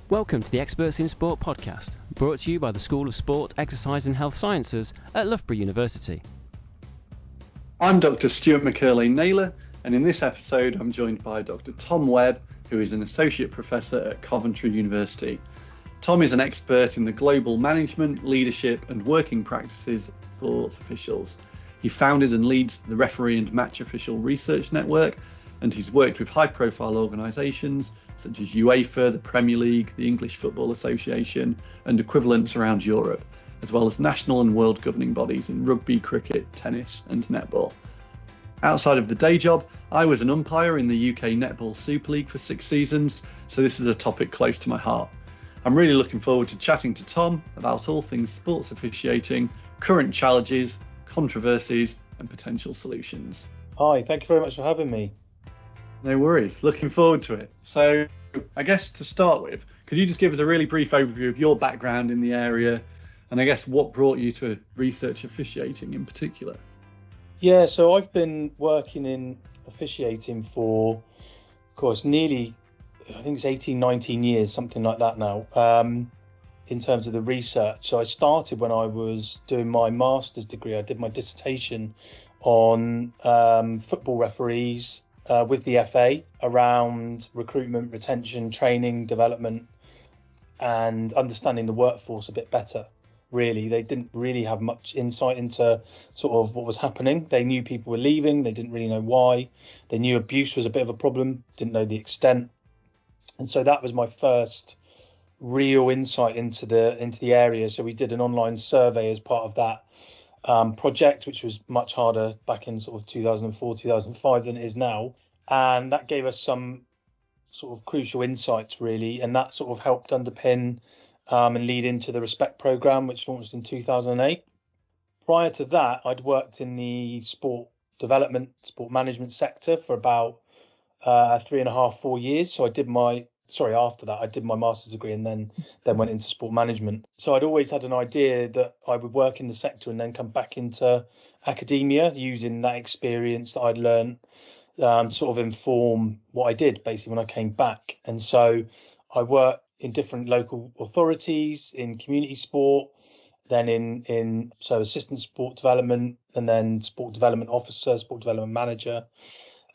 Welcome to the Experts in Sport podcast, brought to you by the School of Sport, Exercise and Health Sciences at Loughborough University. I'm Dr. Stuart McErlain-Naylor, and in this episode I'm joined by Dr. Tom Webb, who is an Associate Professor at Coventry University. Tom is an expert in the global management, leadership and working practices of sports officials. He founded and leads the Referee and Match Official Research Network, and he's worked with high-profile organisations such as UEFA, the Premier League, the English Football Association, and equivalents around Europe, as well as national and world governing bodies in rugby, cricket, tennis, and netball. Outside of the day job, I was an umpire in the UK Netball Super League for 6 seasons, so this is a topic close to my heart. I'm really looking forward to chatting to Tom about all things sports officiating, current challenges, controversies, and potential solutions. Hi, thank you very much for having me. No worries, looking forward to it. So I guess to start with, could you just give us a really brief overview of your background in the area and I guess what brought you to research officiating in particular? Yeah, so I've been working in officiating for, of course, nearly, I think it's 18, 19 years, something like that now, in terms of the research. So I started when I was doing my master's degree. I did my dissertation on football referees with the FA around recruitment, retention, training, development, and understanding the workforce a bit better. Really, they didn't really have much insight into sort of what was happening. They knew people were leaving, they didn't really know why. They knew abuse was a bit of a problem, didn't know the extent. And so that was my first real insight into the area. So we did an online survey as part of that project, which was much harder back in sort of 2004, 2005 than it is now. And that gave us some sort of crucial insights, really. And that sort of helped underpin and lead into the Respect programme, which launched in 2008. Prior to that, I'd worked in the sport development, sport management sector for about 3.5, 4 years. So after that, I did my master's degree and then went into sport management. So I'd always had an idea that I would work in the sector and then come back into academia using that experience that I'd learned sort of inform what I did basically when I came back. And so I worked in different local authorities, in community sport, then in assistant sport development, and then sport development officer, sport development manager.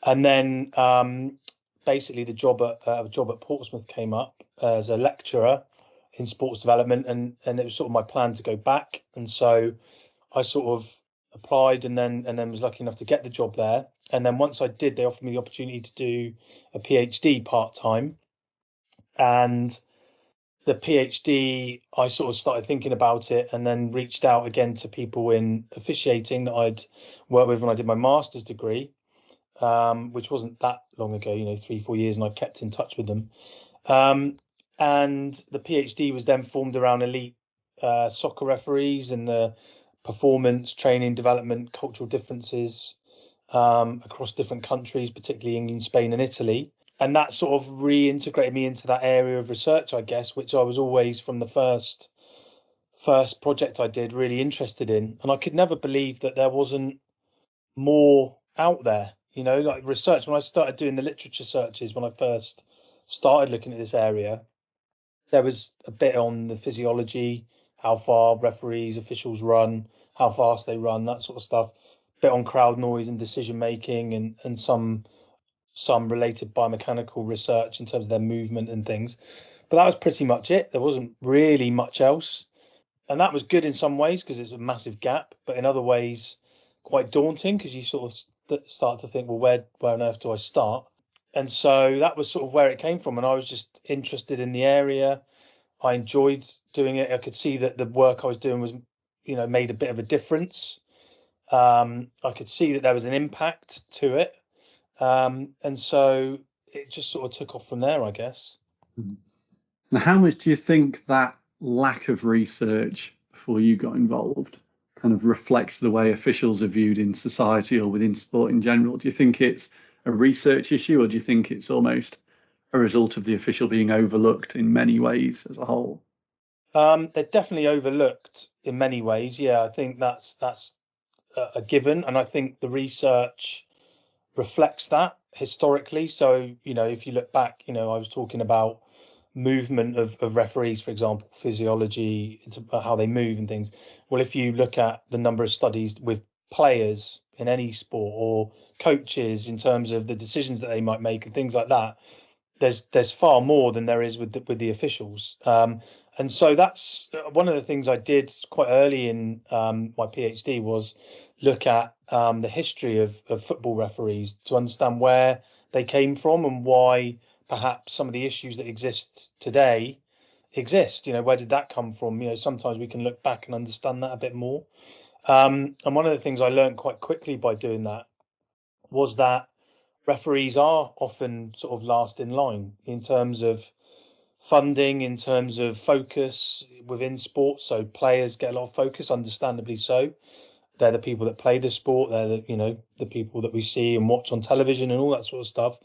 And then basically the job at Portsmouth came up as a lecturer in sports development, and it was sort of my plan to go back. And so I sort of applied and then was lucky enough to get the job there. And then once I did, they offered me the opportunity to do a PhD part-time. And the PhD, I sort of started thinking about it and then reached out again to people in officiating that I'd worked with when I did my master's degree, which wasn't that long ago, 3-4 years, and I kept in touch with them. And the PhD was then formed around elite soccer referees and the performance, training, development, cultural differences across different countries, particularly England, Spain and Italy. And that sort of reintegrated me into that area of research, I guess, which I was always from the first project I did really interested in. And I could never believe that there wasn't more out there, like research. When I started doing the literature searches, when I first started looking at this area, there was a bit on the physiology, how far referees, officials run, how fast they run, that sort of stuff. A bit on crowd noise and decision making and some related biomechanical research in terms of their movement and things. But that was pretty much it. There wasn't really much else. And that was good in some ways because it's a massive gap, but in other ways quite daunting because you sort of start to think, well, where on earth do I start? And so that was sort of where it came from. And I was just interested in the area. I enjoyed doing it. I could see that the work I was doing was, made a bit of a difference. I could see that there was an impact to it. And so it just sort of took off from there, I guess. Now, how much do you think that lack of research before you got involved kind of reflects the way officials are viewed in society or within sport in general? Do you think it's a research issue, or do you think it's almost a result of the official being overlooked in many ways as a whole? They're definitely overlooked in many ways. Yeah, I think that's a given. And I think the research reflects that historically. So, if you look back, I was talking about movement of referees, for example, physiology, it's about how they move and things. Well, if you look at the number of studies with players in any sport or coaches in terms of the decisions that they might make and things like that, there's far more than there is with the officials. And so that's one of the things I did quite early in my PhD was look at the history of football referees to understand where they came from and why perhaps some of the issues that exist today exist. Where did that come from? Sometimes we can look back and understand that a bit more. And one of the things I learned quite quickly by doing that was that referees are often sort of last in line in terms of funding, in terms of focus within sports. So players get a lot of focus, understandably so. They're the people that play the sport. They're the people that we see and watch on television and all that sort of stuff.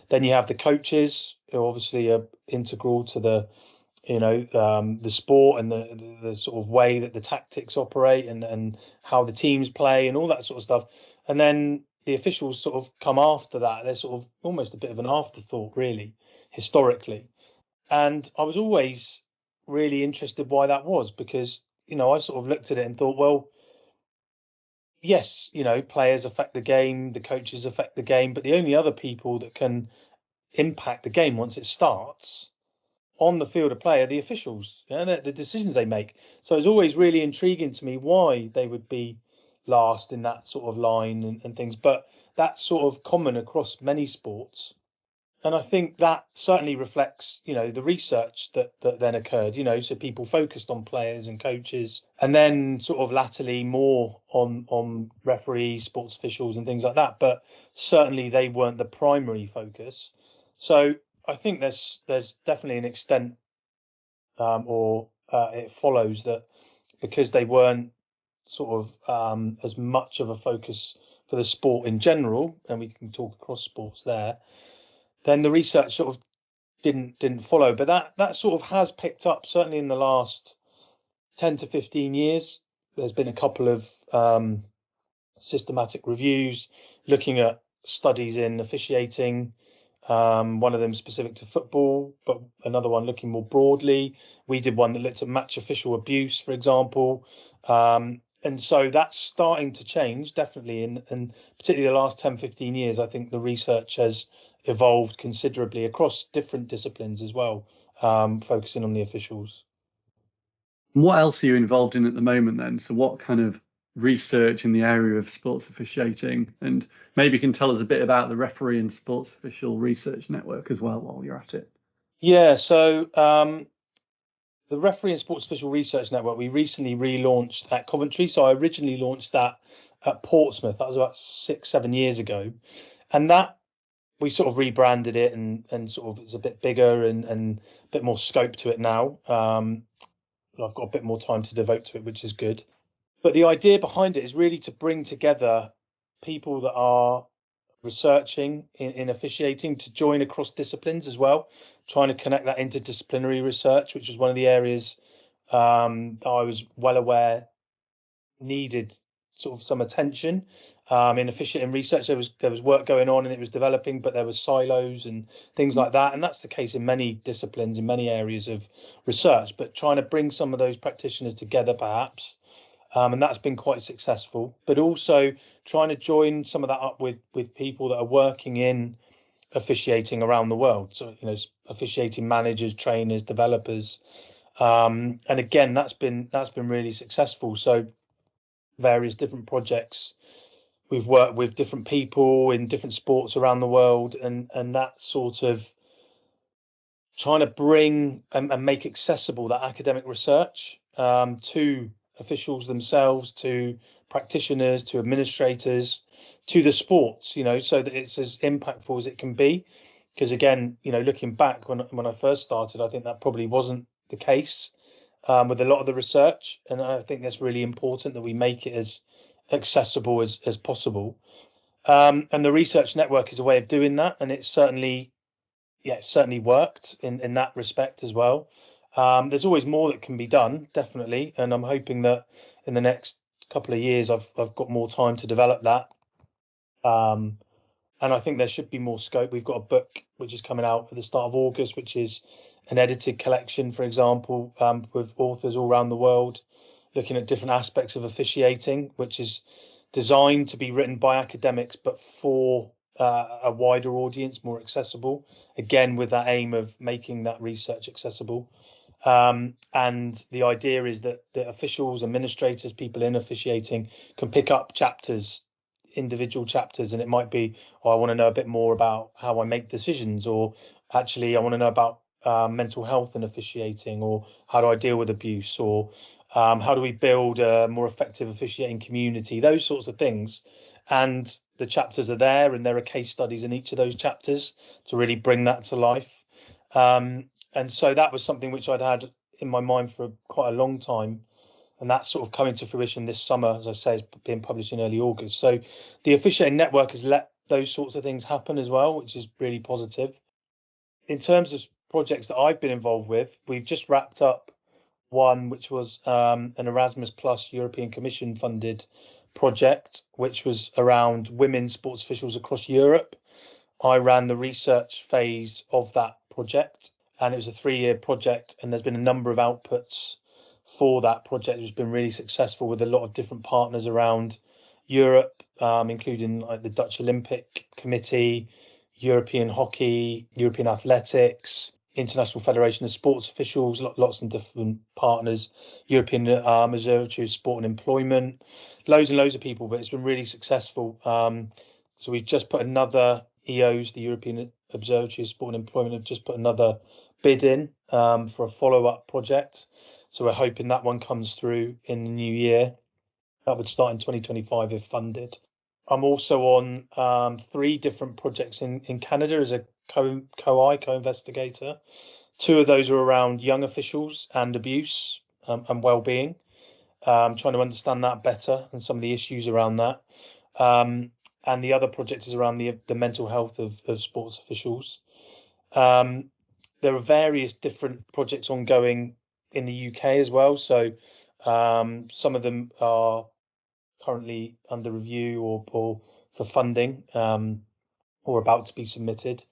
Then you have the coaches who obviously are integral to the sport and the sort of way that the tactics operate and how the teams play and all that sort of stuff. And then the officials sort of come after that. They're sort of almost a bit of an afterthought, really, historically. And I was always really interested why that was, because, I sort of looked at it and thought, well, yes, players affect the game, the coaches affect the game, but the only other people that can impact the game once it starts on the field of play are the officials, the decisions they make. So it's always really intriguing to me why they would be last in that sort of line and things. But that's sort of common across many sports. And I think that certainly reflects, the research that then occurred, so people focused on players and coaches, and then sort of latterly more on referees, sports officials and things like that. But certainly they weren't the primary focus. So I think there's definitely an extent, it follows that because they weren't sort of as much of a focus for the sport in general, and we can talk across sports there, then the research sort of didn't follow. But that sort of has picked up, certainly in the last 10 to 15 years. There's been a couple of systematic reviews looking at studies in officiating, one of them specific to football, but another one looking more broadly. We did one that looked at match official abuse, for example. And so that's starting to change, definitely. And particularly the last 10, 15 years, I think the research has evolved considerably across different disciplines as well, focusing on the officials. What else are you involved in at the moment then? So what kind of research in the area of sports officiating? And maybe you can tell us a bit about the Referee and Sports Official Research Network as well while you're at it. Yeah, so the Referee and Sports Official Research Network, we recently relaunched at Coventry. So I originally launched that at Portsmouth. That was about 6-7 years ago. And that we sort of rebranded it and sort of it's a bit bigger and a bit more scope to it now. I've got a bit more time to devote to it, which is good. But the idea behind it is really to bring together people that are researching in officiating to join across disciplines as well, trying to connect that interdisciplinary research, which was one of the areas that I was well aware needed sort of some attention. In officiating research, there was work going on and it was developing, but there was silos and things like that. And that's the case in many disciplines, in many areas of research, but trying to bring some of those practitioners together perhaps. And that's been quite successful, but also trying to join some of that up with people that are working in officiating around the world. So, officiating managers, trainers, developers. And again, that's been really successful. So various different projects. We've worked with different people in different sports around the world, and that sort of trying to bring and make accessible that academic research to officials themselves, to practitioners, to administrators, to the sports, so that it's as impactful as it can be. Because again, looking back when I first started, I think that probably wasn't the case with a lot of the research. And I think that's really important that we make it as accessible as possible. And the research network is a way of doing that. And it's certainly worked in that respect as well. There's always more that can be done, definitely. And I'm hoping that in the next couple of years, I've got more time to develop that. And I think there should be more scope. We've got a book which is coming out at the start of August, which is an edited collection, for example, with authors all around the world looking at different aspects of officiating, which is designed to be written by academics, but for a wider audience, more accessible, again, with that aim of making that research accessible. And the idea is that the officials, administrators, people in officiating can pick up chapters, individual chapters, and it might be, oh, I want to know a bit more about how I make decisions, or actually I want to know about mental health and officiating, or how do I deal with abuse, or how do we build a more effective officiating community, those sorts of things. And the chapters are there, and there are case studies in each of those chapters to really bring that to life. And so that was something which I'd had in my mind for quite a long time. And that's sort of coming to fruition this summer, as I say, it's being published in early August. So the officiating network has let those sorts of things happen as well, which is really positive. In terms of projects that I've been involved with, we've just wrapped up one which was an Erasmus Plus European Commission funded project, which was around women sports officials across Europe. I ran the research phase of that project, and it was a 3-year project, and there's been a number of outputs for that project, which has been really successful with a lot of different partners around Europe, including like the Dutch Olympic Committee, European Hockey, European Athletics, International Federation of Sports Officials, lots of different partners, European Observatory of Sport and Employment, loads and loads of people, but it's been really successful. So we've just put another EOs, the European Observatory of Sport and Employment, have just put another bid in for a follow-up project. So we're hoping that one comes through in the new year. That would start in 2025 if funded. I'm also on 3 different projects in Canada as a co-investigator. 2 of those are around young officials and abuse and well-being, trying to understand that better and some of the issues around that. And the other project is around the mental health of sports officials. There are various different projects ongoing in the UK as well. So some of them are currently under review or for funding or about to be submitted.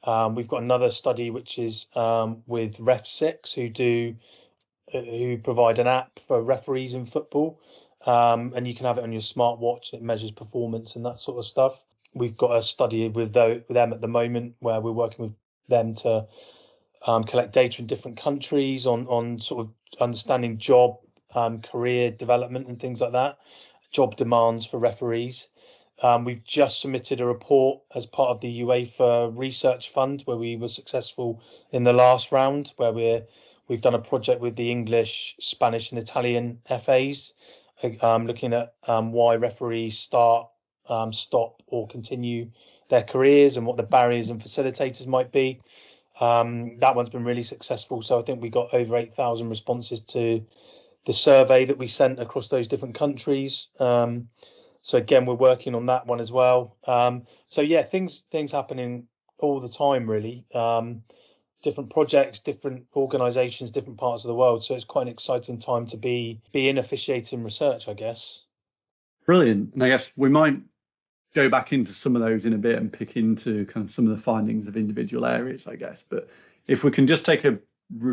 We've got another study which is with Ref6 who provide an app for referees in football, and you can have it on your smartwatch. It measures performance and that sort of stuff. We've got a study with them at the moment where we're working with them to collect data in different countries on sort of understanding job, career development and things like that, job demands for referees. We've just submitted a report as part of the UEFA Research Fund, where we were successful in the last round, where we've done a project with the English, Spanish and Italian FAs, looking at why referees start, stop or continue their careers and what the barriers and facilitators might be. That one's been really successful. So I think we got over 8,000 responses to the survey that we sent across those different countries. So again, we're working on that one as well. So yeah, things happening all the time, really. Different projects, different organisations, different parts of the world. So it's quite an exciting time to be in officiating research, I guess. Brilliant. And I guess we might go back into some of those in a bit and pick into kind of some of the findings of individual areas, I guess. But if we can just take a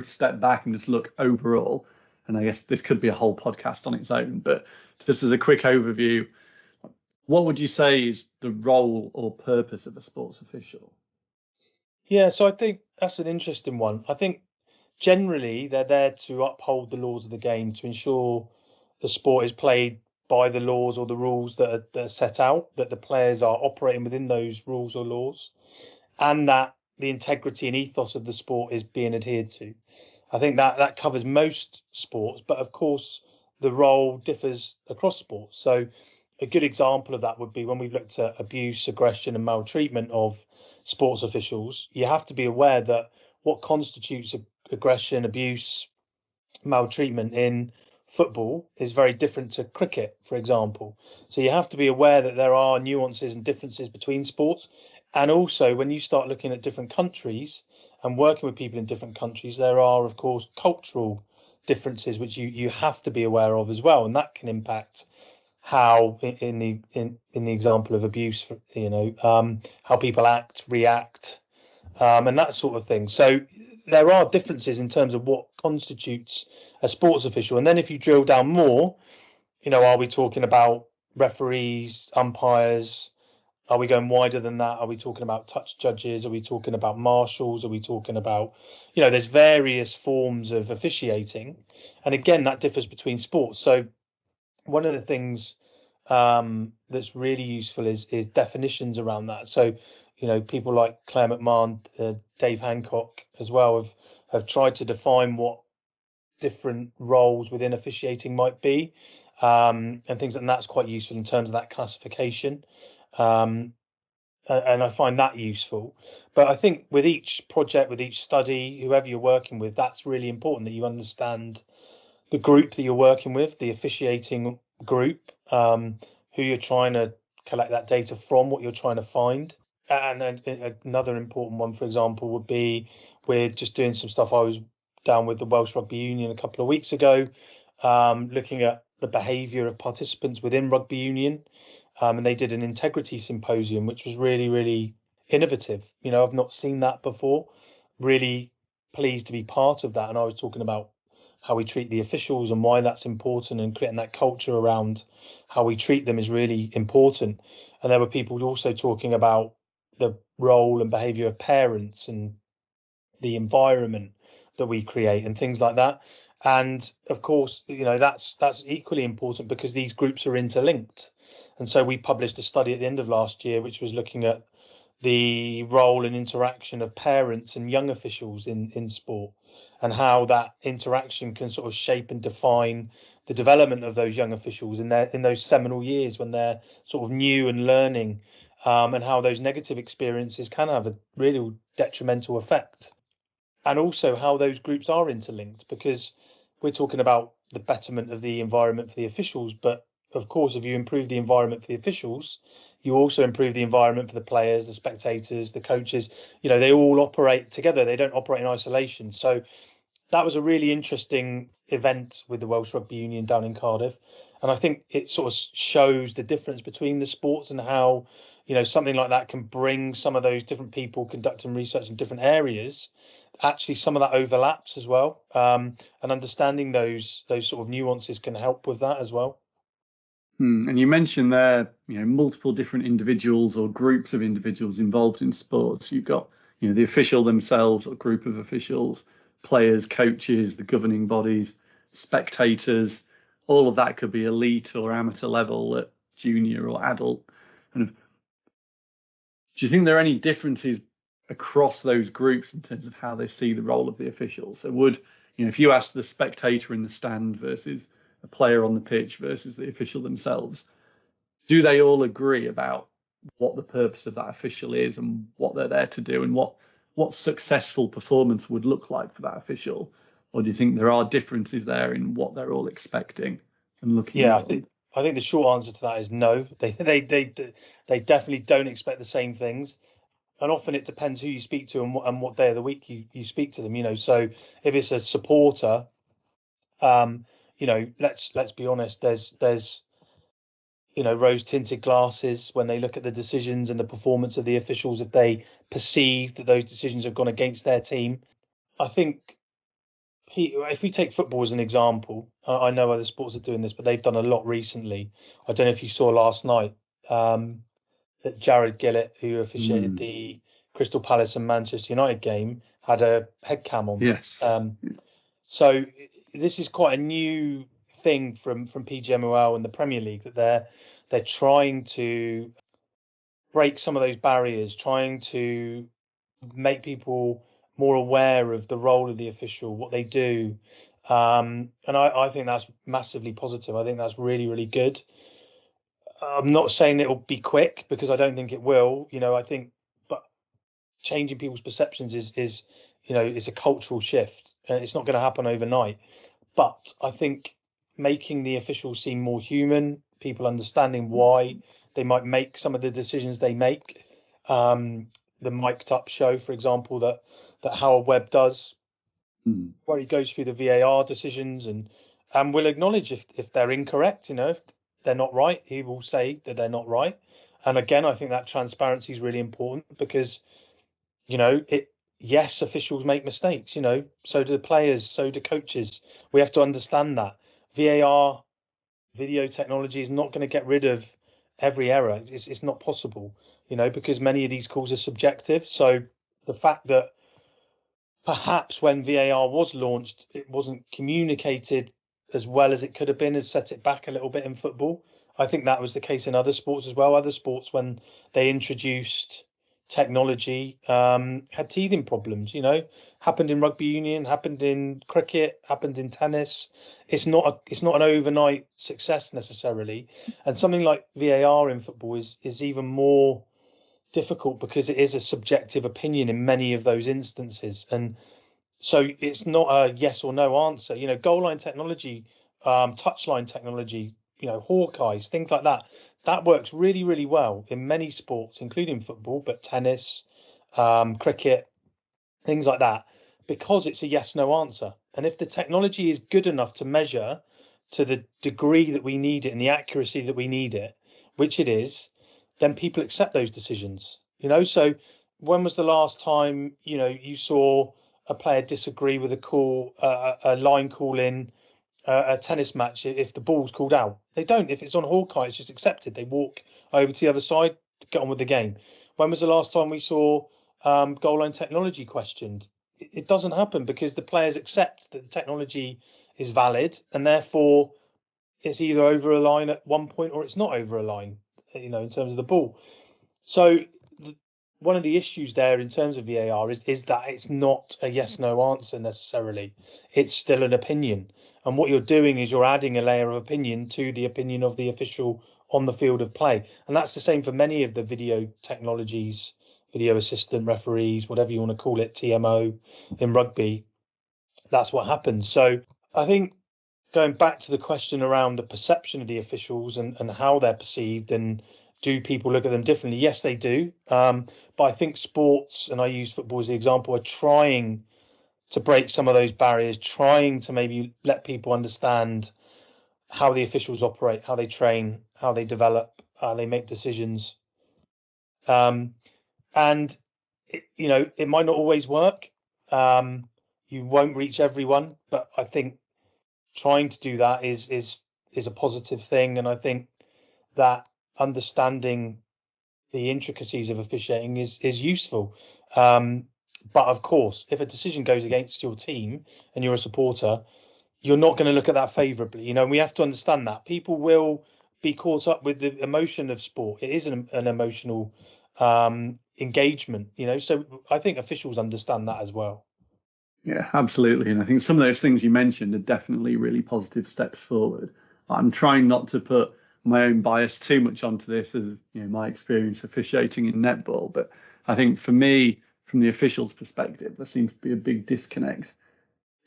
step back and just look overall, and I guess this could be a whole podcast on its own, but just as a quick overview, what would you say is the role or purpose of a sports official? Yeah, so I think that's an interesting one. I think generally they're there to uphold the laws of the game, to ensure the sport is played by the laws or the rules that are set out, that the players are operating within those rules or laws, and that the integrity and ethos of the sport is being adhered to. I think that covers most sports, but of course the role differs across sports. So a good example of that would be when we've looked at abuse, aggression and maltreatment of sports officials. You have to be aware that what constitutes aggression, abuse, maltreatment in football is very different to cricket, for example. So you have to be aware that there are nuances and differences between sports. And also, when you start looking at different countries and working with people in different countries, there are, of course, cultural differences which you have to be aware of as well. And that can impact how in the example of abuse, how people act, react, and that sort of thing. So there are differences in terms of what constitutes a sports official. And then if you drill down more, are we talking about referees, umpires? Are we going wider than that? Are we talking about touch judges? Are we talking about marshals? Are we talking about, there's various forms of officiating. And again, that differs between sports. So one of the things that's really useful is definitions around that. So, people like Claire McMahon, Dave Hancock as well have tried to define what different roles within officiating might be, and things, and that's quite useful in terms of that classification. And I find that useful. But I think with each project, with each study, whoever you're working with, that's really important that you understand the group that you're working with, the officiating group, who you're trying to collect that data from, what you're trying to find. And another important one, for example, would be we're just doing some stuff. I was down with the Welsh Rugby Union a couple of weeks ago, looking at the behaviour of participants within rugby union. And they did an integrity symposium, which was really, really innovative. I've not seen that before. Really pleased to be part of that. And I was talking about how we treat the officials and why that's important, and creating that culture around how we treat them is really important. And there were people also talking about the role and behaviour of parents and the environment that we create and things like that. And of course, that's equally important because these groups are interlinked. And so we published a study at the end of last year, which was looking at the role and interaction of parents and young officials in sport, and how that interaction can sort of shape and define the development of those young officials in those seminal years when they're sort of new and learning, and how those negative experiences can have a really detrimental effect. And also how those groups are interlinked, because we're talking about the betterment of the environment for the officials, but of course, if you improve the environment for the officials, you also improve the environment for the players, the spectators, the coaches. They all operate together. They don't operate in isolation. So that was a really interesting event with the Welsh Rugby Union down in Cardiff. And I think it sort of shows the difference between the sports and how, something like that can bring some of those different people conducting research in different areas. Actually, some of that overlaps as well. And understanding those sort of nuances can help with that as well. And you mentioned there, multiple different individuals or groups of individuals involved in sports. You've got, the official themselves or group of officials, players, coaches, the governing bodies, spectators. All of that could be elite or amateur level at junior or adult. Do you think there are any differences across those groups in terms of how they see the role of the official? So would, if you ask the spectator in the stand versus a player on the pitch versus the official themselves, do they all agree about what the purpose of that official is and what they're there to do and what successful performance would look like for that official? Or do you think there are differences there in what they're all expecting and looking at? I think the short answer to that is no. They definitely don't expect the same things. And often it depends who you speak to and what day of the week you speak to them. So if it's a supporter, let's be honest, there's rose tinted glasses when they look at the decisions and the performance of the officials, if they perceive that those decisions have gone against their team. I think if we take football as an example, I know other sports are doing this, but they've done a lot recently. I don't know if you saw last night that Jared Gillett, who officiated the Crystal Palace and Manchester United game, had a head cam on. Yes. So this is quite a new thing from PGMOL and the Premier League, that they're trying to break some of those barriers, trying to make people more aware of the role of the official, what they do. And I think that's massively positive. I think that's really, really good. I'm not saying it'll be quick, because I don't think it will. I think, but changing people's perceptions is a cultural shift, and it's not going to happen overnight. But I think making the officials seem more human, people understanding why they might make some of the decisions they make. The mic'd up show, for example, that Howard Webb does, where he goes through the VAR decisions and will acknowledge if they're incorrect. they're not right, he will say that they're not right. And again, I think that transparency is really important because, yes, officials make mistakes, so do the players, so do coaches. We have to understand that. VAR, video technology, is not going to get rid of every error. It's not possible, because many of these calls are subjective. So the fact that perhaps when VAR was launched, it wasn't communicated as well as it could have been, has set it back a little bit in football. I think that was the case in other sports as well. Other sports, when they introduced technology, had teething problems. Happened in rugby union, happened in cricket, happened in tennis. It's not an overnight success necessarily, and something like VAR in football is even more difficult because it is a subjective opinion in many of those instances, and so it's not a yes or no answer. Goal line technology, touchline technology, Hawkeyes, things like that. That works really, really well in many sports, including football, but tennis, cricket, things like that, because it's a yes/no answer. And if the technology is good enough to measure to the degree that we need it and the accuracy that we need it, which it is, then people accept those decisions. So when was the last time, you saw a player disagree with a line call in a tennis match if the ball's called out? They don't. If it's on Hawkeye, it's just accepted. They walk over to the other side, get on with the game. When was the last time we saw goal line technology questioned? It doesn't happen because the players accept that the technology is valid, and therefore it's either over a line at one point or it's not over a line, in terms of the ball. So one of the issues there in terms of VAR is that it's not a yes/no answer necessarily. It's still an opinion. And what you're doing is you're adding a layer of opinion to the opinion of the official on the field of play. And that's the same for many of the video technologies, video assistant referees, whatever you want to call it, TMO in rugby. That's what happens. So I think going back to the question around the perception of the officials and how they're perceived, and do people look at them differently? Yes, they do. But I think sports, and I use football as the example, are trying to break some of those barriers, trying to maybe let people understand how the officials operate, how they train, how they develop, how they make decisions. And it might not always work. You won't reach everyone, but I think trying to do that is a positive thing. And I think that understanding the intricacies of officiating is useful. But of course, if a decision goes against your team and you're a supporter, you're not going to look at that favourably. We have to understand that people will be caught up with the emotion of sport. It is an emotional engagement. So I think officials understand that as well. Yeah, absolutely. And I think some of those things you mentioned are definitely really positive steps forward. I'm trying not to put my own bias too much onto this, as my experience officiating in netball, but I think for me, from the official's perspective, there seems to be a big disconnect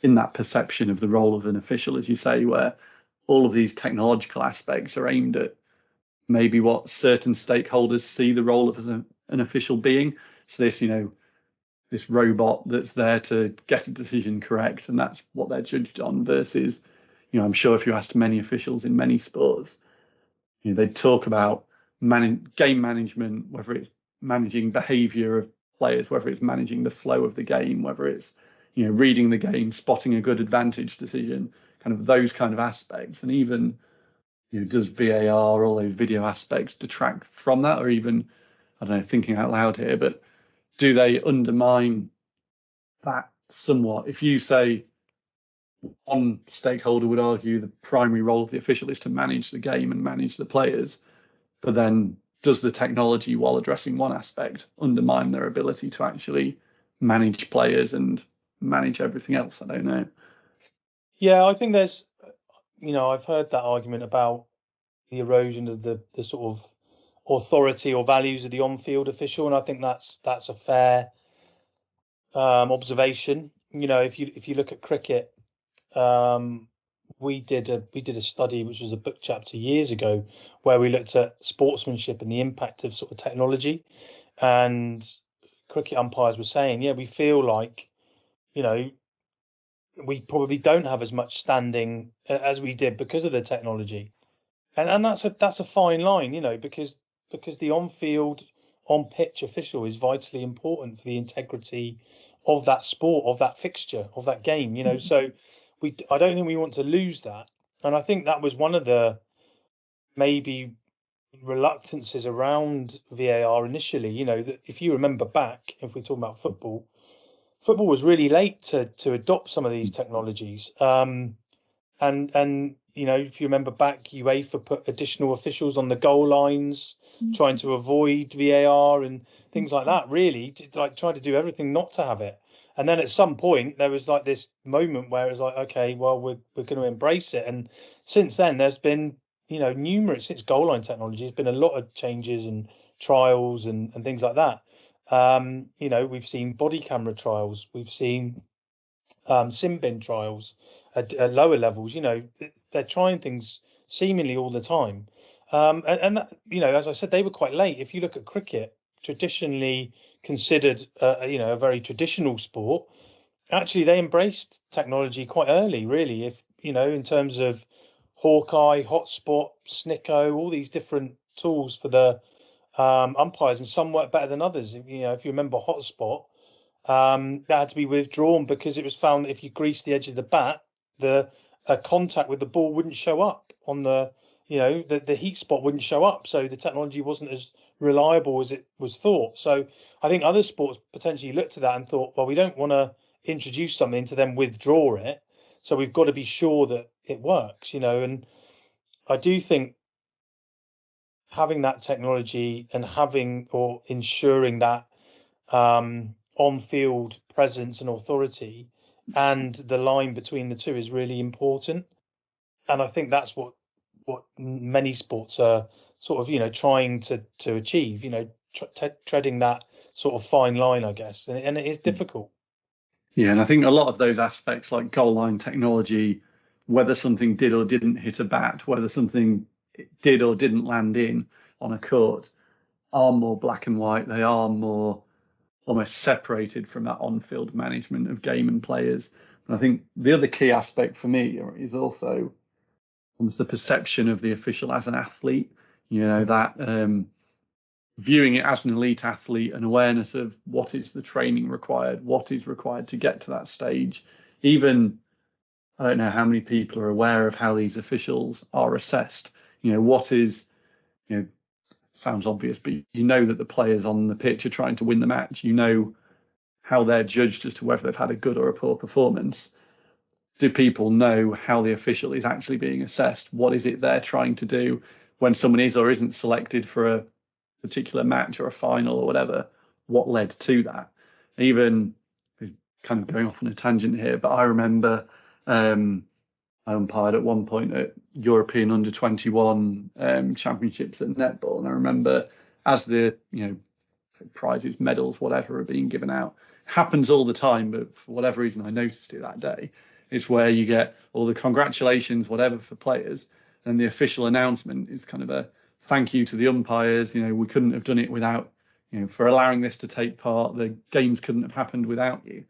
in that perception of the role of an official, as you say, where all of these technological aspects are aimed at maybe what certain stakeholders see the role of an official being. So this robot that's there to get a decision correct, and that's what they're judged on, versus, I'm sure if you asked many officials in many sports, they'd talk about game management, whether it's managing behavior of players, whether it's managing the flow of the game, whether it's reading the game, spotting a good advantage decision, kind of those kind of aspects. And even does VAR, all those video aspects, detract from that? Or even, I don't know, thinking out loud here, but do they undermine that somewhat? If you say one stakeholder would argue the primary role of the official is to manage the game and manage the players, but then does the technology, while addressing one aspect, undermine their ability to actually manage players and manage everything else? I don't know. Yeah, I think there's, I've heard that argument about the erosion of the sort of authority or values of the on-field official, and I think that's a fair observation. If you look at cricket, we did a study, which was a book chapter years ago, where we looked at sportsmanship and the impact of sort of technology, and cricket umpires were saying, yeah, we feel like, we probably don't have as much standing as we did because of the technology. And that's a fine line, because the on pitch official is vitally important for the integrity of that sport, of that fixture, of that game. So I don't think we want to lose that, and I think that was one of the maybe reluctances around VAR initially. That if you remember back, if we're talking about football was really late to adopt some of these technologies. And if you remember back, UEFA put additional officials on the goal lines, trying to avoid VAR and things like that. Really, trying to do everything not to have it. And then at some point, there was like this moment where it was like, okay, well, we're going to embrace it. And since then, there's been numerous, since goal line technology, there's been a lot of changes and trials and things like that. We've seen body camera trials, we've seen sim bin trials at lower levels. They're trying things seemingly all the time, and that, as I said, they were quite late. If you look at cricket, traditionally considered a very traditional sport, actually they embraced technology quite early, really. If in terms of Hawkeye, Hotspot, Snicko, all these different tools for the umpires, and some work better than others. If you remember Hotspot, that had to be withdrawn because it was found that if you grease the edge of the bat, the contact with the ball wouldn't show up on the heat spot wouldn't show up. So the technology wasn't as reliable as it was thought. So I think other sports potentially looked at that and thought, well, we don't want to introduce something to then withdraw it. So we've got to be sure that it works, and I do think having that technology and having or ensuring that on-field presence and authority and the line between the two is really important. And I think that's what many sports are sort of, trying to achieve, treading that sort of fine line, I guess. And it is difficult. Yeah, and I think a lot of those aspects like goal line technology, whether something did or didn't hit a bat, whether something did or didn't land in on a court, are more black and white. They are more almost separated from that on-field management of game and players. And I think the other key aspect for me is also almost the perception of the official as an athlete, that viewing it as an elite athlete, an awareness of what is the training required, what is required to get to that stage. Even, I don't know how many people are aware of how these officials are assessed. What is, sounds obvious, but that the players on the pitch are trying to win the match. How they're judged as to whether they've had a good or a poor performance. Do people know how the official is actually being assessed? What is it they're trying to do when someone is or isn't selected for a particular match or a final or whatever? What led to that? Even kind of going off on a tangent here, but I remember I umpired at one point at European under-21 championships at netball, and I remember as the prizes, medals, whatever are being given out, happens all the time, but for whatever reason I noticed it that day. It's where you get all the congratulations, whatever, for players, and the official announcement is kind of a thank you to the umpires. We couldn't have done it without, for allowing this to take part. The games couldn't have happened without you.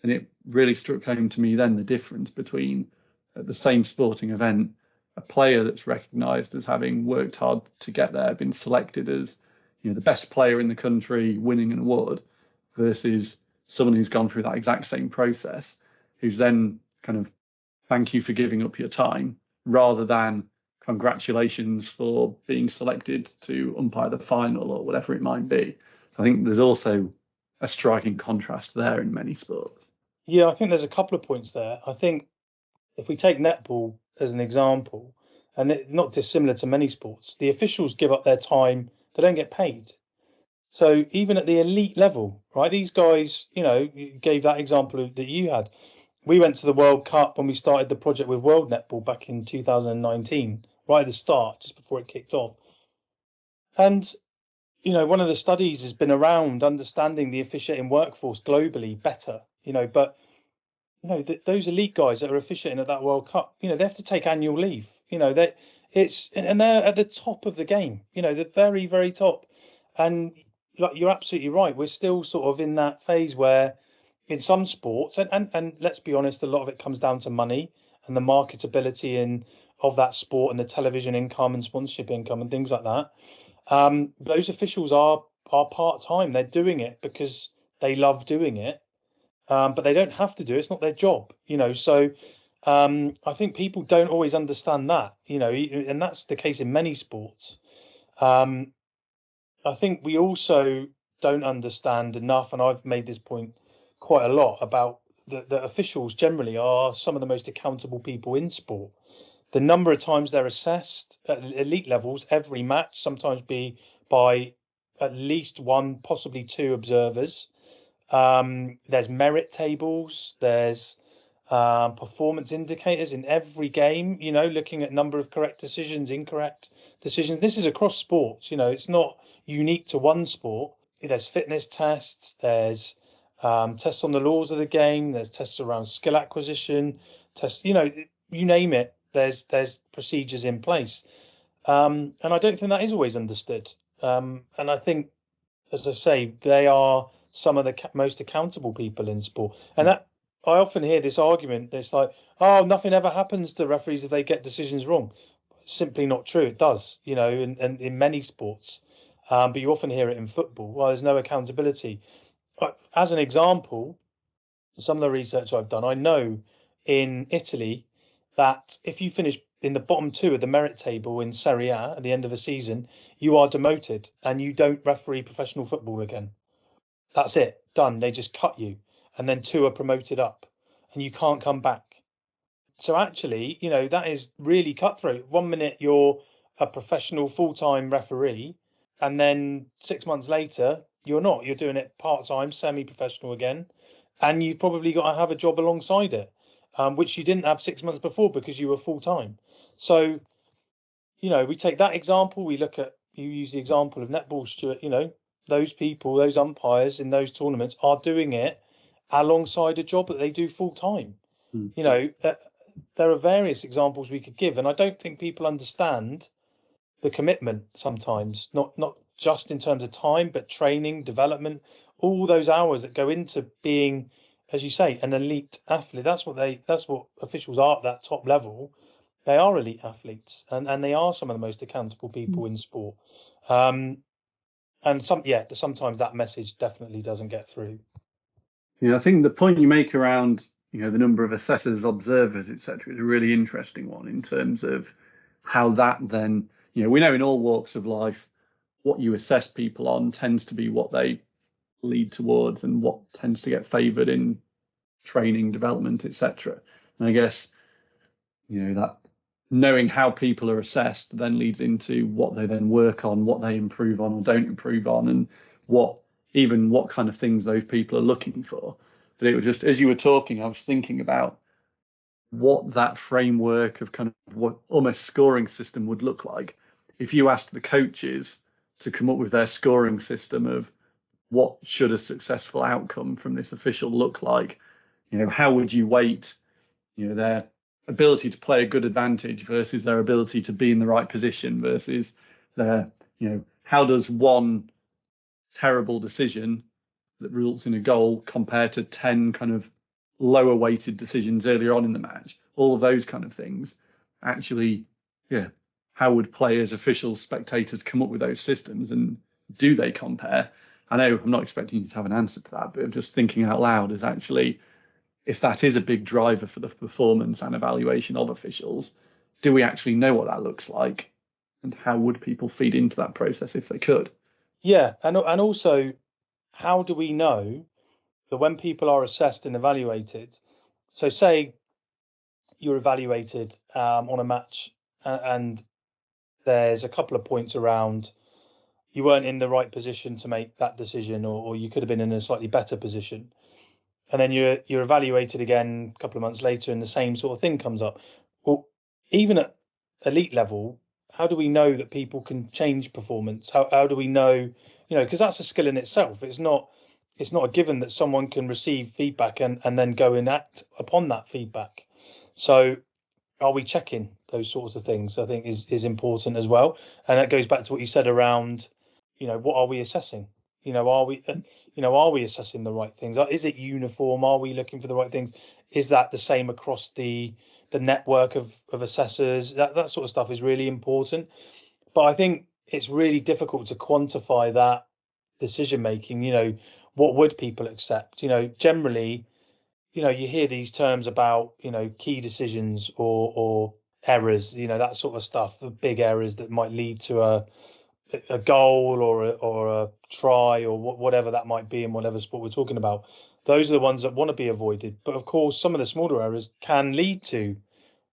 And it really struck home to me then the difference between, at the same sporting event, a player that's recognised as having worked hard to get there, been selected as the best player in the country, winning an award, versus someone who's gone through that exact same process, who's then kind of thank you for giving up your time, rather than congratulations for being selected to umpire the final or whatever it might be. I think there's also a striking contrast there in many sports. Yeah, I think there's a couple of points there. I think if we take netball as an example, and not dissimilar to many sports, the officials give up their time, they don't get paid. So even at the elite level, right, these guys, you gave that example that you had. We went to the World Cup when we started the project with World Netball back in 2019, right at the start, just before it kicked off. And, one of the studies has been around understanding the officiating workforce globally better, but, those elite guys that are officiating at that World Cup, they have to take annual leave, and they're at the top of the game, the very, very top. And you're absolutely right. We're still sort of in that phase where in some sports, and let's be honest, a lot of it comes down to money and the marketability of that sport and the television income and sponsorship income and things like that. Those officials are part-time. They're doing it because they love doing it, but they don't have to do it. It's not their job, So I think people don't always understand that, and that's the case in many sports. I think we also don't understand enough, and I've made this point quite a lot, about that officials generally are some of the most accountable people in sport. The number of times they're assessed at elite levels every match, sometimes be by at least one, possibly two observers. There's merit tables, there's performance indicators in every game, looking at number of correct decisions, incorrect decisions. This is across sports, it's not unique to one sport. There's fitness tests, there's tests on the laws of the game, there's tests around skill acquisition, tests, you name it, there's procedures in place. And I don't think that is always understood. And I think, as I say, they are some of the most accountable people in sport. And that, I often hear this argument, it's like, oh, nothing ever happens to referees if they get decisions wrong. Simply not true. It does, and in many sports. But you often hear it in football. Well, there's no accountability. As an example, some of the research I've done, I know in Italy that if you finish in the bottom two of the merit table in Serie A at the end of a season, you are demoted and you don't referee professional football again. That's it, done. They just cut you, and then two are promoted up, and you can't come back. So actually, that is really cutthroat. 1 minute you're a professional full-time referee, and then 6 months later you're not. You're doing it part-time, semi-professional again, and you've probably got to have a job alongside it, which you didn't have 6 months before because you were full-time. So, we take that example. We look at, you use the example of netball, Stuart. Those people, those umpires in those tournaments are doing it alongside a job that they do full-time. There are various examples we could give, and I don't think people understand the commitment sometimes, not just in terms of time, but training, development, all those hours that go into being, as you say, an elite athlete. That's what officials are at that top level. They are elite athletes, and they are some of the most accountable people in sport. And sometimes that message definitely doesn't get through. I think the point you make around the number of assessors, observers, etc., is a really interesting one in terms of how that then, we know in all walks of life, what you assess people on tends to be what they lead towards and what tends to get favoured in training, development, etc. And I guess, that knowing how people are assessed then leads into what they then work on, what they improve on or don't improve on, and what kind of things those people are looking for. But it was just, as you were talking, I was thinking about what that framework of kind of what almost scoring system would look like if you asked the coaches to come up with their scoring system of what should a successful outcome from this official look like. How would you weight their ability to play a good advantage versus their ability to be in the right position versus their, how does one terrible decision that results in a goal compare to 10 kind of lower weighted decisions earlier on in the match? All of those kind of things. Actually, how would players, officials, spectators come up with those systems, and do they compare? I know I'm not expecting you to have an answer to that, but I'm just thinking out loud is actually, if that is a big driver for the performance and evaluation of officials, do we actually know what that looks like? And how would people feed into that process if they could? Yeah, and also, how do we know that when people are assessed and evaluated, so say you're evaluated on a match and there's a couple of points around you weren't in the right position to make that decision, or you could have been in a slightly better position, and then you're evaluated again a couple of months later and the same sort of thing comes up. Well, even at elite level, how do we know that people can change performance? How do we know, because that's a skill in itself. It's not a given that someone can receive feedback and then go and act upon that feedback. So are we checking those sorts of things? I think is important as well. And that goes back to what you said around, what are we assessing? Are we assessing the right things? Is it uniform? Are we looking for the right things? is that the same across the network of assessors? That sort of stuff is really important. But I think it's really difficult to quantify that decision making. What would people accept? Generally, you hear these terms about, key decisions or errors, that sort of stuff, the big errors that might lead to a goal or a try or whatever that might be in whatever sport we're talking about. Those are the ones that want to be avoided. But of course, some of the smaller errors can lead to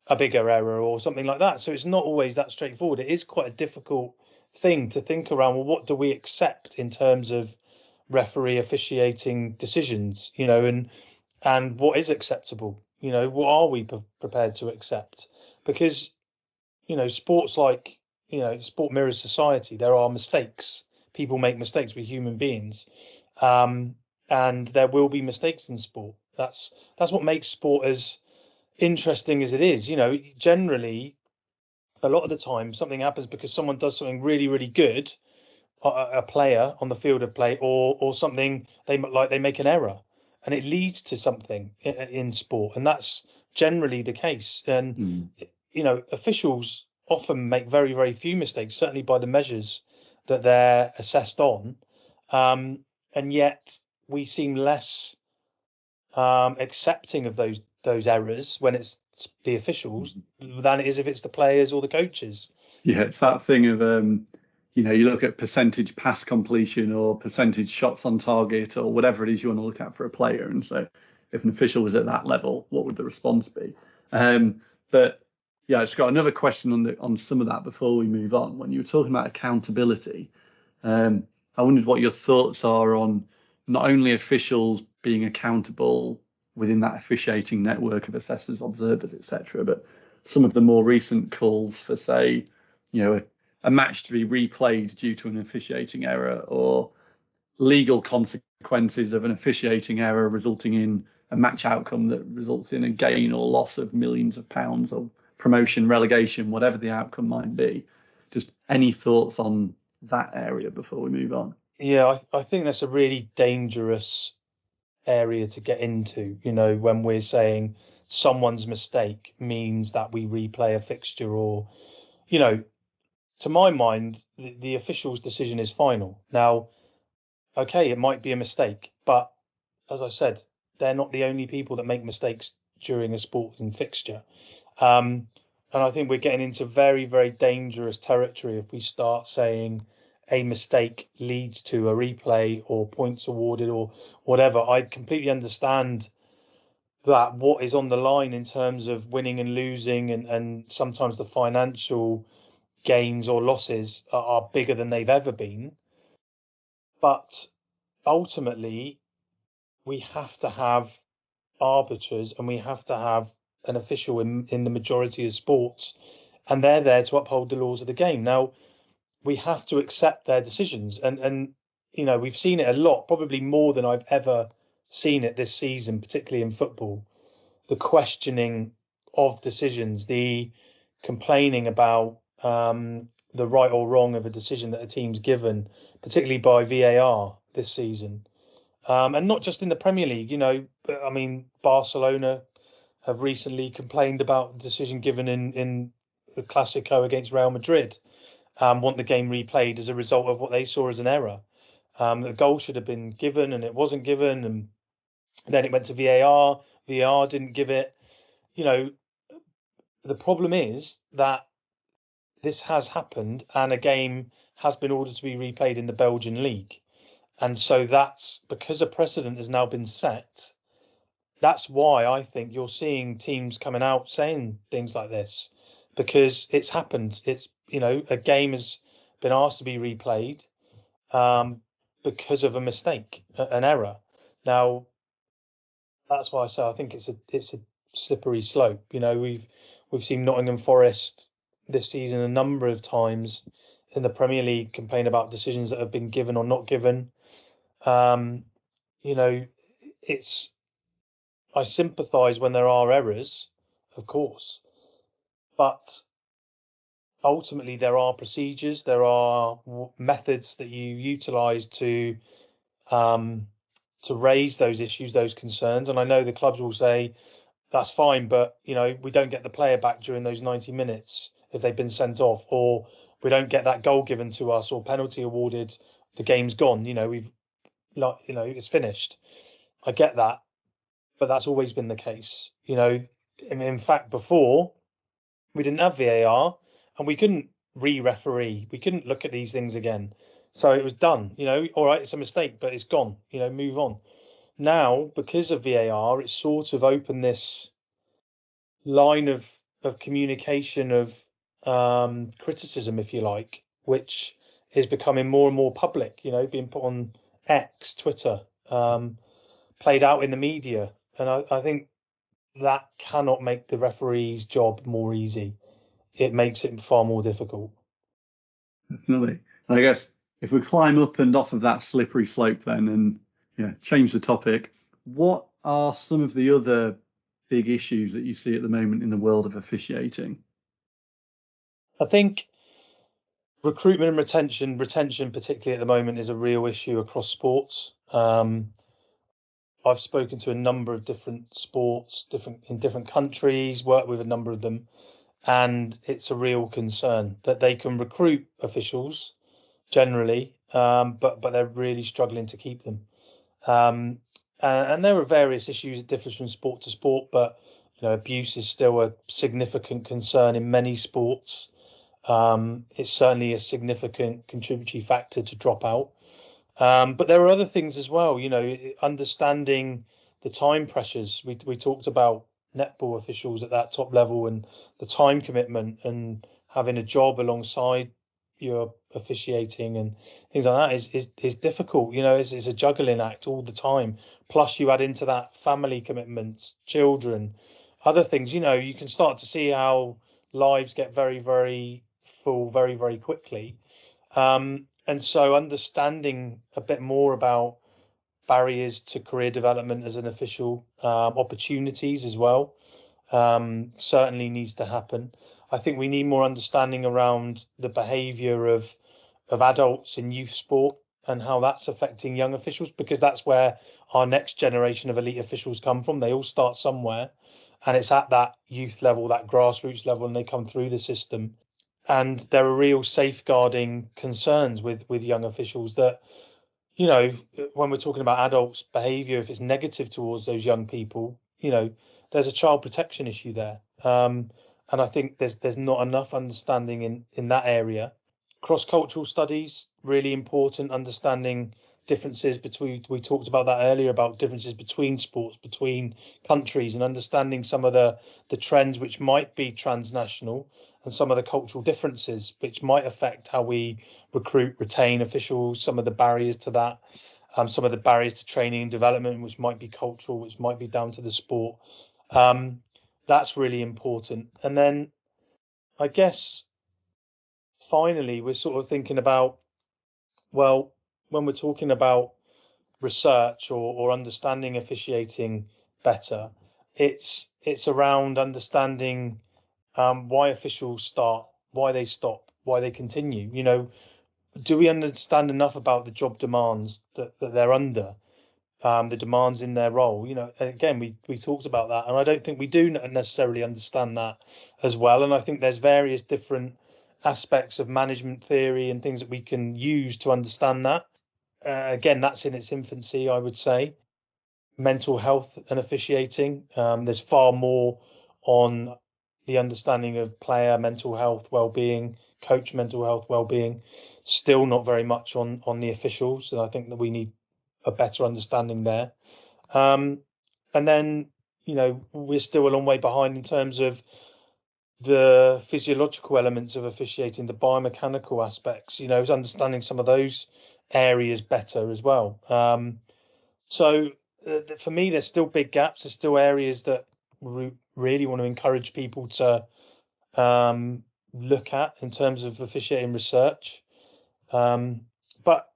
a bigger error or something like that. So it's not always that straightforward. It is quite a difficult thing to think around. Well, what do we accept in terms of referee officiating decisions, and what is acceptable? What are we prepared to accept? Because, sports like, sport mirrors society. There are mistakes. People make mistakes. We're human beings. And there will be mistakes in sport. That's what makes sport as interesting as it is. Generally, a lot of the time, something happens because someone does something really, really good, a player on the field of play, or something they make an error, and it leads to something in sport, and that's generally the case. And officials often make very, very few mistakes, certainly by the measures that they're assessed on, and yet we seem less accepting of those errors when it's the officials than it is if it's the players or the coaches. Yeah, it's that thing of you look at percentage pass completion or percentage shots on target or whatever it is you want to look at for a player, and so if an official was at that level, what would the response be? But yeah, I just got another question on some of that before we move on. When you were talking about accountability, I wondered what your thoughts are on not only officials being accountable within that officiating network of assessors, observers, etc., but some of the more recent calls for, say, a match to be replayed due to an officiating error, or legal consequences of an officiating error resulting in a match outcome that results in a gain or loss of millions of pounds, or promotion, relegation, whatever the outcome might be. Just any thoughts on that area before we move on? Yeah, I think that's a really dangerous area to get into, when we're saying someone's mistake means that we replay a fixture, or, to my mind, the official's decision is final. Now, okay, it might be a mistake, but as I said, they're not the only people that make mistakes during a sporting fixture. And I think we're getting into very, very dangerous territory if we start saying a mistake leads to a replay or points awarded or whatever. I completely understand that what is on the line in terms of winning and losing, and sometimes the financial gains or losses are bigger than they've ever been. But ultimately, we have to have arbiters, and we have to have an official in the majority of sports, and they're there to uphold the laws of the game. Now, we have to accept their decisions, and we've seen it a lot, probably more than I've ever seen it this season, particularly in football. The questioning of decisions, the complaining about the right or wrong of a decision that a team's given, particularly by VAR this season, and not just in the Premier League. I mean, Barcelona have recently complained about the decision given in the Clasico against Real Madrid. Want the game replayed as a result of what they saw as an error. The goal should have been given and it wasn't given, and then it went to VAR. VAR didn't give it. The problem is that this has happened, and a game has been ordered to be replayed in the Belgian league. And so that's because a precedent has now been set. That's why I think you're seeing teams coming out saying things like this, because it's happened. It's, a game has been asked to be replayed because of a mistake, an error. Now, that's why I say I think it's a slippery slope. We've seen Nottingham Forest this season a number of times in the Premier League complain about decisions that have been given or not given. I sympathise when there are errors, of course, but ultimately there are procedures, there are methods that you utilise to raise those issues, those concerns. And I know the clubs will say, that's fine, but we don't get the player back during those 90 minutes if they've been sent off, or we don't get that goal given to us or penalty awarded, the game's gone. It's finished. I get that, but that's always been the case. In fact, before we didn't have VAR and we couldn't re-referee. We couldn't look at these things again. So it was done. All right, it's a mistake, but it's gone. Move on. Now, because of VAR, it's sort of opened this line of communication of criticism, if you like, which is becoming more and more public, being put on X, Twitter, played out in the media. And I think that cannot make the referee's job more easy. It makes it far more difficult. Definitely. And I guess if we climb up and off of that slippery slope then and change the topic, what are some of the other big issues that you see at the moment in the world of officiating? I think recruitment and retention particularly at the moment, is a real issue across sports. I've spoken to a number of different sports, in different countries, worked with a number of them, and it's a real concern that they can recruit officials generally, but they're really struggling to keep them. And there are various issues that differ from sport to sport, but abuse is still a significant concern in many sports. It's certainly a significant contributory factor to dropout. But there are other things as well, understanding the time pressures. We talked about netball officials at that top level and the time commitment and having a job alongside your officiating and things like that is difficult. It's a juggling act all the time. Plus you add into that family commitments, children, other things. You can start to see how lives get very, very full very, very quickly. And so understanding a bit more about barriers to career development as an official, opportunities as well, certainly needs to happen. I think we need more understanding around the behaviour of adults in youth sport and how that's affecting young officials, because that's where our next generation of elite officials come from. They all start somewhere, and it's at that youth level, that grassroots level, and they come through the system. And there are real safeguarding concerns with young officials that, when we're talking about adults' behaviour, if it's negative towards those young people, there's a child protection issue there. And I think there's not enough understanding in that area. Cross-cultural studies, really important, understanding differences between, we talked about that earlier, about differences between sports, between countries, and understanding some of the trends which might be transnational and some of the cultural differences which might affect how we recruit, retain officials, some of the barriers to that, some of the barriers to training and development, which might be cultural, which might be down to the sport. That's really important. And then I guess finally, we're sort of thinking about, well, when we're talking about research or understanding officiating better, it's around understanding why officials start, why they stop, why they continue. Do we understand enough about the job demands that they're under, the demands in their role? Again, we talked about that, and I don't think we do necessarily understand that as well. And I think there's various different aspects of management theory and things that we can use to understand that. Again, that's in its infancy, I would say. Mental health and officiating, there's far more on the understanding of player mental health, well-being, coach mental health, well-being, still not very much on the officials. And I think that we need a better understanding there. And then, we're still a long way behind in terms of the physiological elements of officiating, the biomechanical aspects, understanding some of those areas better as well. So for me, there's still big gaps. There's still areas that we really want to encourage people to look at in terms of officiating research. But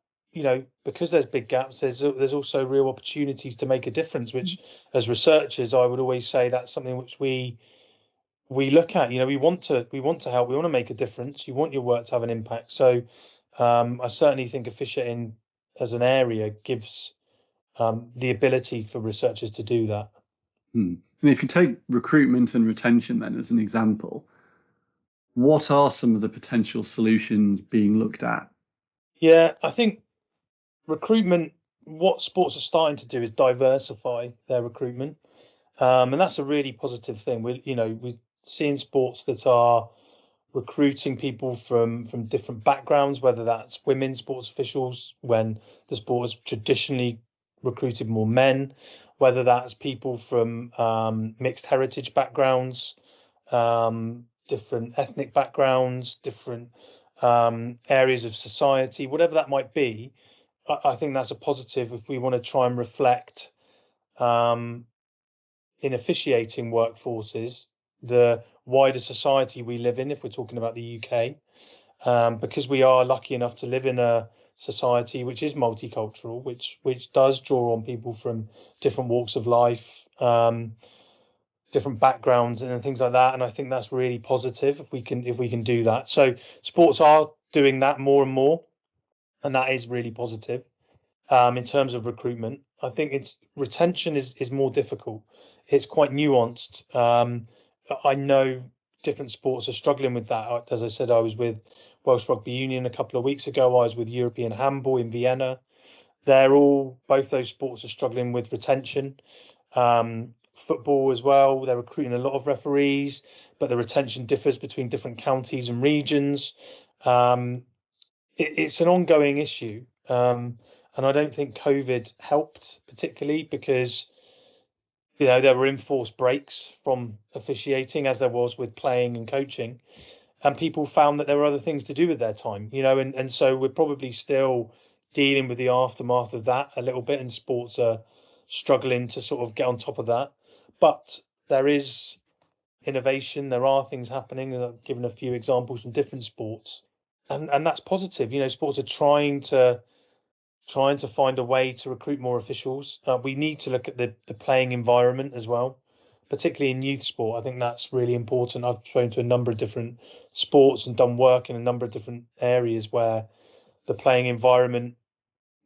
because there's big gaps, there's also real opportunities to make a difference, which as researchers, I would always say that's something which we look at. We want to help, we want to make a difference, you want your work to have an impact. So I certainly think officiating as an area gives the ability for researchers to do that. And if you take recruitment and retention then as an example, what are some of the potential solutions being looked at? Yeah, I think recruitment, what sports are starting to do is diversify their recruitment. And that's a really positive thing. We're seeing sports that are recruiting people from different backgrounds, whether that's women sports officials when the sport has traditionally recruited more men, whether that's people from mixed heritage backgrounds, different ethnic backgrounds, different areas of society, whatever that might be. I think that's a positive if we want to try and reflect in officiating workforces the wider society we live in, if we're talking about the UK, because we are lucky enough to live in a society which is multicultural, which does draw on people from different walks of life, different backgrounds and things like that. And I think that's really positive if we can do that. So sports are doing that more and more, and that is really positive. In terms of recruitment, I think it's retention is more difficult. It's quite nuanced. I know different sports are struggling with that. As I said, I was with Welsh Rugby Union a couple of weeks ago. I was with European Handball in Vienna. Both those sports are struggling with retention. Football as well. They're recruiting a lot of referees, but the retention differs between different counties and regions. It's an ongoing issue. And I don't think COVID helped particularly because, there were enforced breaks from officiating as there was with playing and coaching. And people found that there were other things to do with their time, and so we're probably still dealing with the aftermath of that a little bit, and sports are struggling to sort of get on top of that. But there is innovation, there are things happening, and I've given a few examples from different sports. And that's positive. Sports are trying to find a way to recruit more officials. We need to look at the playing environment as well, particularly in youth sport. I think that's really important. I've spoken to a number of different sports and done work in a number of different areas where the playing environment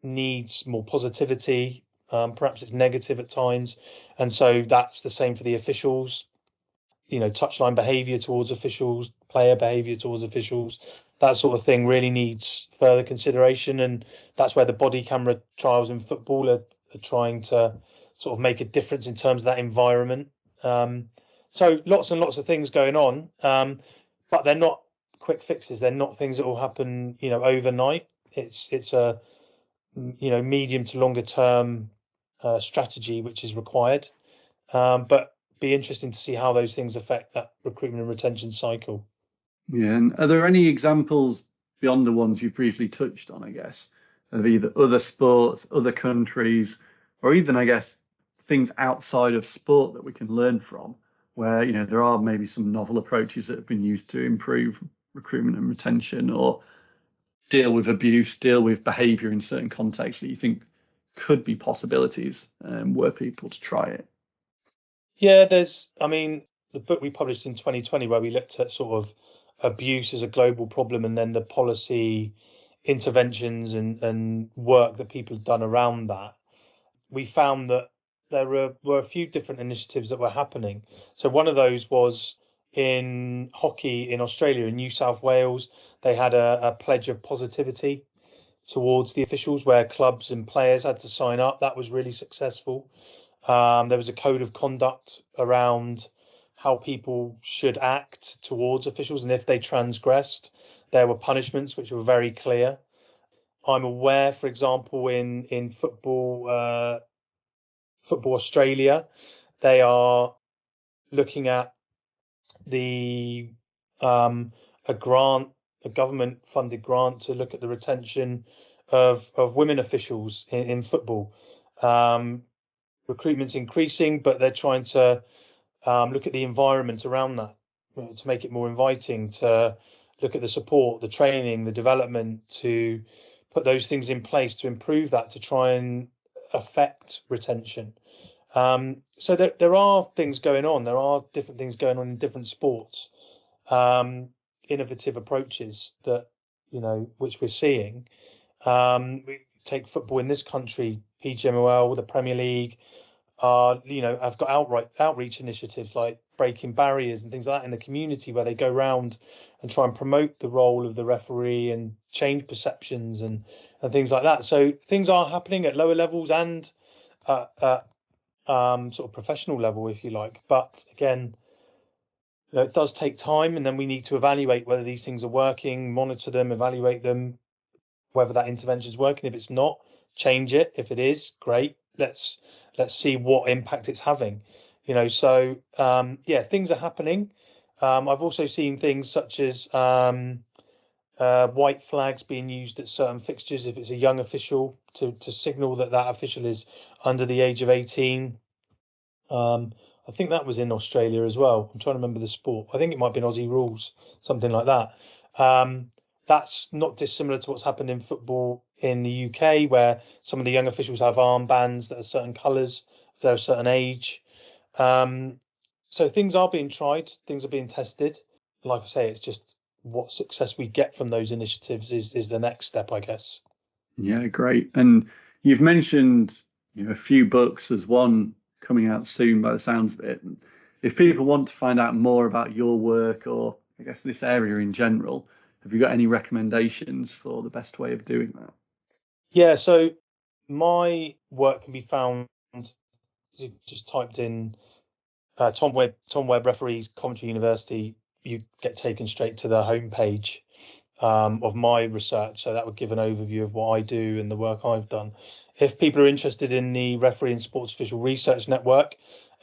needs more positivity. Perhaps it's negative at times. And so that's the same for the officials. Touchline behaviour towards officials, player behaviour towards officials, that sort of thing really needs further consideration. And that's where the body camera trials in football are trying to sort of make a difference in terms of that environment. So lots and lots of things going on, but they're not quick fixes. They're not things that will happen, overnight. It's a medium to longer term strategy which is required. But be interesting to see how those things affect that recruitment and retention cycle. Yeah, and are there any examples beyond the ones you briefly touched on, I guess, of either other sports, other countries, or even, I guess, things outside of sport that we can learn from, where, there are maybe some novel approaches that have been used to improve recruitment and retention or deal with abuse, deal with behaviour in certain contexts that you think could be possibilities were people to try it? Yeah, the book we published in 2020 where we looked at sort of abuse as a global problem and then the policy interventions and work that people have done around that. We found that there were a few different initiatives that were happening. So one of those was in hockey in Australia, in New South Wales. They had a pledge of positivity towards the officials where clubs and players had to sign up. That was really successful. There was a code of conduct around how people should act towards officials, and if they transgressed, there were punishments which were very clear. I'm aware, for example, in football Australia, they are looking at a government funded grant to look at the retention of women officials in football. Recruitment's increasing, but they're trying to look at the environment around that to make it more inviting, to look at the support, the training, the development, to put those things in place to improve that, to try and affect retention. So there are things going on. There are different things going on in different sports, innovative approaches that, which we're seeing. We take football in this country, PGMOL, the Premier League, have got outreach initiatives like breaking barriers and things like that in the community, where they go around and try and promote the role of the referee and change perceptions and things like that. So things are happening at lower levels and at sort of professional level, if you like. But again, it does take time, and then we need to evaluate whether these things are working, monitor them, evaluate them, whether that intervention is working. If it's not, change it. If it is, great. Let's see what impact it's having. So things are happening. I've also seen things such as white flags being used at certain fixtures if it's a young official to signal that official is under the age of 18. I think that was in Australia as well. I'm trying to remember the sport. I think it might have been Aussie rules, something like that. That's not dissimilar to what's happened in football in the UK, where some of the young officials have armbands that are certain colours if they're a certain age. So things are being tried, things are being tested. Like I say, it's just what success we get from those initiatives is the next step, I guess. Yeah, great. And you've mentioned a few books. There's one coming out soon by the sounds of it. If people want to find out more about your work, or I guess this area in general, have you got any recommendations for the best way of doing that? Yeah, so my work can be found, just typed in Tom Webb referees, Coventry University, you get taken straight to the homepage of my research. So that would give an overview of what I do and the work I've done. If people are interested in the Referee and Sports Official Research Network,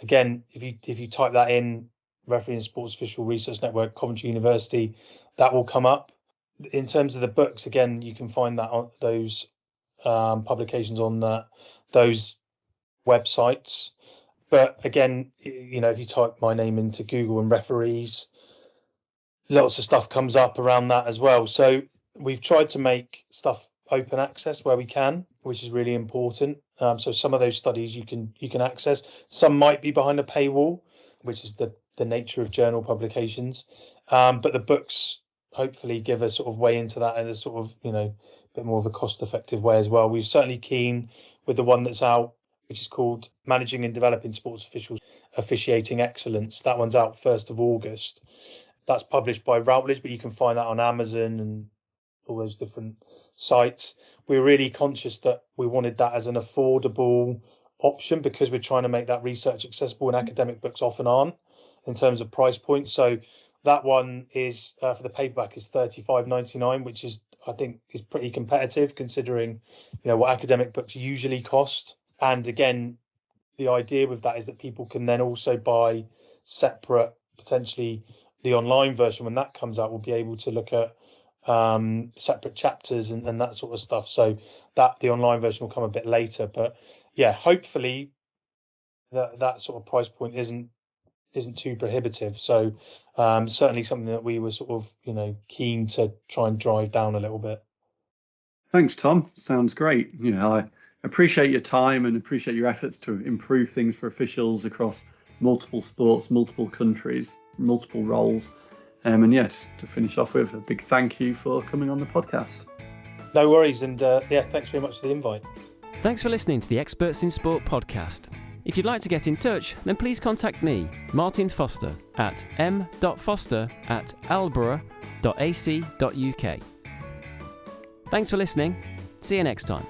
again, if you type that in, Referee and Sports Official Research Network, Coventry University, that will come up. In terms of the books, again, you can find that on those publications on those websites. But again, if you type my name into Google and referees, lots of stuff comes up around that as well. So we've tried to make stuff open access where we can, which is really important. So some of those studies you can access. Some might be behind a paywall, which is the nature of journal publications. But the books hopefully give a sort of way into that in a sort of, bit more of a cost-effective way as well. We're certainly keen with the one that's out, which is called Managing and Developing Sports Officials, Officiating Excellence. That one's out 1st of August. That's published by Routledge, but you can find that on Amazon and all those different sites. We're really conscious that we wanted that as an affordable option, because we're trying to make that research accessible, and academic books often aren't in terms of price points. So that one is for the paperback is $35.99, which is, I think, is pretty competitive considering what academic books usually cost. And again, the idea with that is that people can then also buy separate, potentially the online version when that comes out, will be able to look at separate chapters and that sort of stuff. So that the online version will come a bit later. But yeah, hopefully that sort of price point isn't too prohibitive. So certainly something that we were sort of keen to try and drive down a little bit. Thanks, Tom. Sounds great. I appreciate your time and appreciate your efforts to improve things for officials across multiple sports, multiple countries, multiple roles. And yes, to finish off with, a big thank you for coming on the podcast. No worries. And thanks very much for the invite. Thanks for listening to the Experts in Sport podcast. If you'd like to get in touch, then please contact me, Martin Foster, at m.foster@loughborough.ac.uk. Thanks for listening. See you next time.